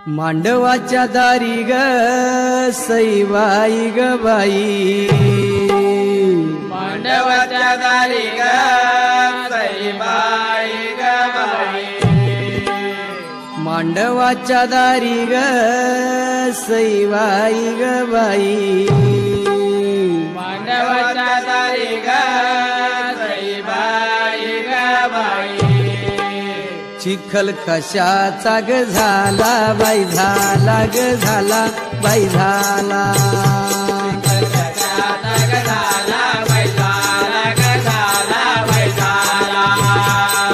मांडवाच्या दारी ग सईबाई ग बाई, मांडवाच्या दारी ग सईबाई ग बाई, मांडवाच्या दारी ग सईबाई ग बाई, मांडवाच्या दारी ग सईबाई ग बाई. चिखल कशाचा ग झाला बाई, झाला ग झाला बाई झाला,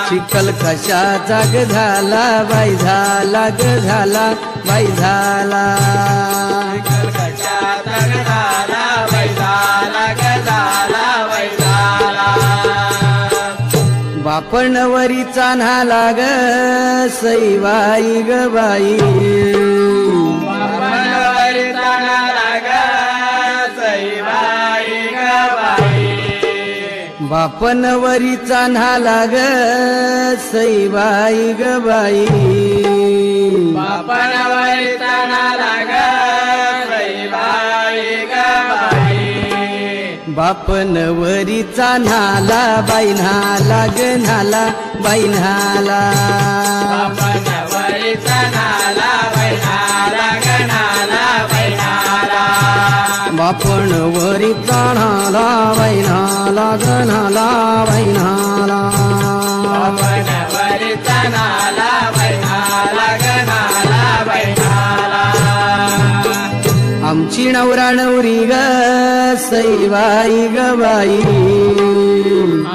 चिखल कशाचा ग झाला बाई, झाला ग झाला बाई झाला, बापणवरी चान्हाला ग सईबाई ग बाई, बापणवरी चान्हाला ग सईबाई ग बाई, बापणवरी चान्हाला ग सईबाई ग बाई, बापणवरी चान्हाला ग सईबाई ग बाई, बापणवरीचा न्हाला बाई न्हाला ग न्हाला बाई न्हाला, बापणवरीचा न्हाला बाई न्हाला ग न्हाला बाई न्हाला, बापणवरीचा न्हाला बाई न्हाला ग न्हाला बाई न्हाला, बापणवरीचा न्हाला बाई न्हाला ग न्हाला बाई न्हाला. आमची नवरा नवरी ग सईबाई ग बाई,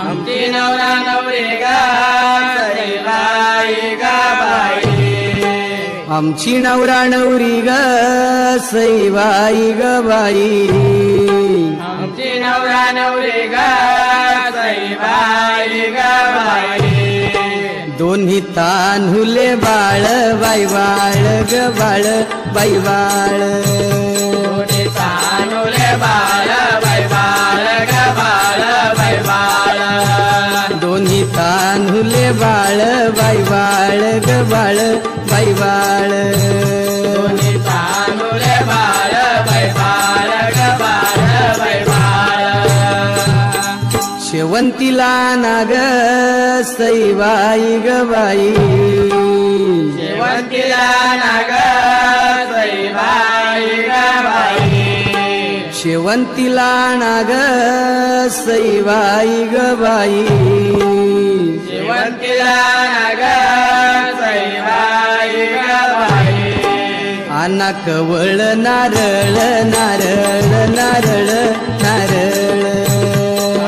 आमची नवरा नवरी ग सईबाई ग बाई, आमची नवरा नवरी ग सईबाई ग बाई, आमची नवरा नवरी ग सईबाई ग बाई, दोन्ही तान्हुले बाळ बाई बाळ ग बाळ बाई बाळ, दोन्ही तान्हुले बाळ बाई बाळ ग बाळ बाई बाळ, दोन्ही तान्हुले बाळ बाई बाळ ग बाळ बाई बाळ, दोन्ही तान्हुले बाळ बाई बाळ ग बाळ बाई बाळ. शेवंतीला नाग सईबाई ग बाई, शेवंतीला नाग सईबाई ग बाई, शेवंतीला नाग सईबाई ग बाई, शेवंतीला नाग सईबाई ग बाई, आना कवळ नारळ नारळ नारळ नारळ,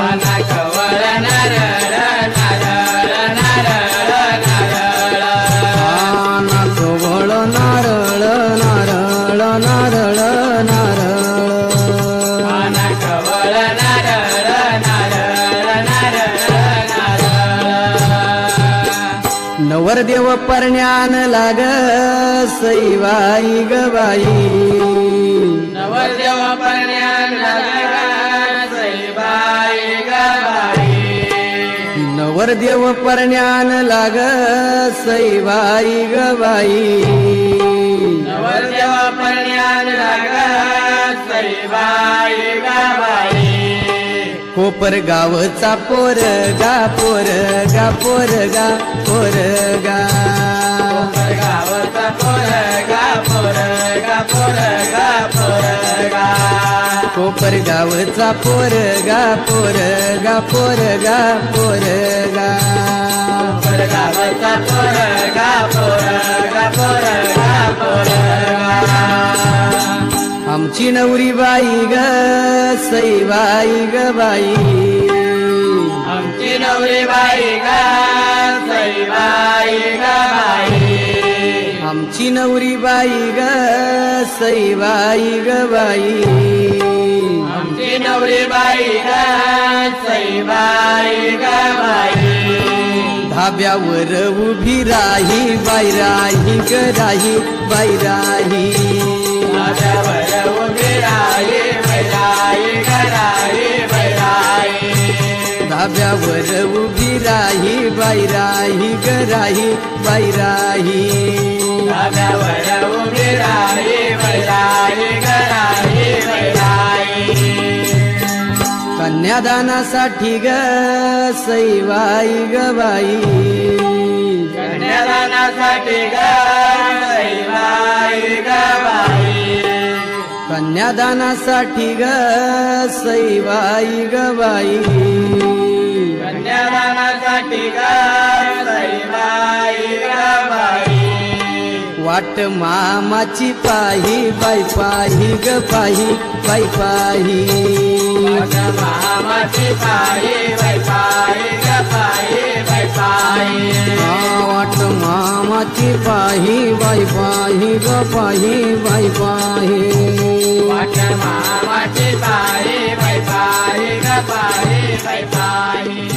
आना कवळ नारळ नारळ नारळ नारळ, आना कवळ नारळ नारळ नारळ नारळ, आना कवळ नारळ नारळ नारळ नारळ. नवरदेव परण्यान लाग सईबाई ग बाई, नवरदेव परण्यान लाग सईबाई ग बाई, नवरदेव परण्यान लाग सईबाई ग बाई, नवरदेव परण्यान लाग सईबाई ग बाई, कोपरगावचा पोरगा पोरगा पोरगा पोरगा, गावचा पोरगा पोरगा पोरगा पोरगा, कोपरगावचा पोरगा पोरगा पोरगा पोरगा, गावचा पोरगा पोरगा पोरगा पोरगा. आमची नवरी बाई ग सईबाई ग बाई, आमची नवरी बाई ग सईबाई ग बाई, आमची नवरी बाई ग सईबाई ग बाई, आमची नवरी बाई ग सईबाई ग बाई, धाब्यावर उभी राही बाई राही ग राही बाई राही, धाब्यावर उभी राही बाई राही ग राही बाई राही, धाब्यावर उभी राही बाई राही ग राही बाई राही, धाब्यावर उभी राही बैलाई गराई बैलाई कन्यादानासाठी ग सईबाई ग बाई कन्यादानासाठी ग सईबाई ग बाई कन्यादानासाठी ग सईबाई ग बाई कन्यादानासाठी ग सईबाई ग बाई वाट मामाची पाही बाई पाही ग पाही बाई पाही मामाची पाही बाई पाही ग पाही बाई पाही वाट मामाची पाही बाई पाही ग पाही बाई पाही वाट मामाची पाही बाई पाही ग पाही बाई पाही